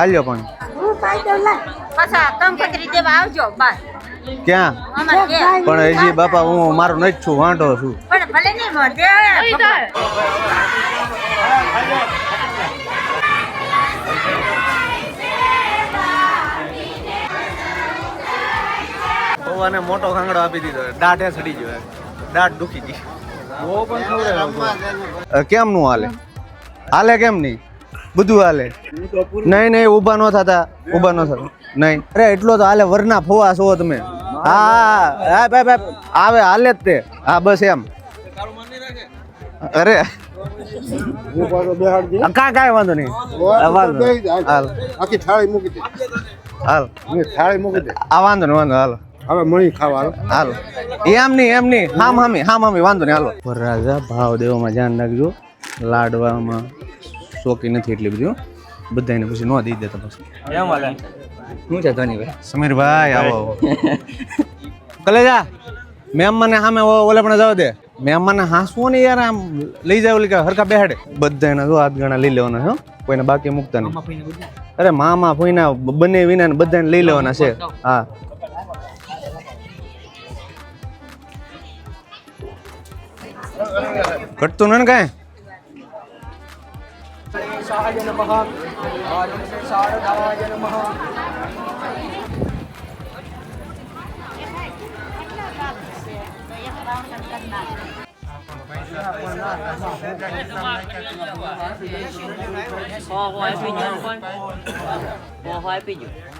હાલ્યો પણ પાછા કંકોત્રી દેવા આવજો બસ ક્યાં અમારે ઘેર. પણ હજી બાપા હું મારો નથી છું વાંઢો છું પણ ભલે નહીં મળે પૌવાને મોટો ખાંગડો આપી દીધો દાઢે સડી ગયો દાઢ દુખી ગઈ કેમનું હાલે હાલે કેમ નહીં બધું હાલે નહીં ઊભા ન થતા નહીં અરે એટલો તો હાલે વરના ફોવા છો તમે હા હા ભાઈ આવે હાલે જ તે હા બસ એમ અરે કાંઈ વાંધો નહીં હાલ આખી થાળી મૂકી દે હાલ થાળી મૂકી દે આ વાંધો નહીં વાંધો હાલો હવે મણી ખાવા હાલો એમ નહીં હામી વાંધો નહીં હાલો વરરાજા ભાવ દેવામાં ધ્યાન રાખજો લાડવામાં શોખી નથી એટલી બધી બધાને પછી ન દઈ દેતા પછી શું છે ધનીભાઈ સમીરભાઈ આવો કલેજા મેમ મને સામે ઓલે પણ જવા દે મેમ મને હાંસવું ને યાર આમ લઈ જાય ઓલી હરખા બેહાડે બધાને જો હાથ ગણા લઈ લેવાના છે કોઈને બાકી મૂકતા નહીં અરે મામા ફોઈના બંને વિના બધાને લઈ લેવાના છે હા ઘટતું ને કાંઈ આપી ગયો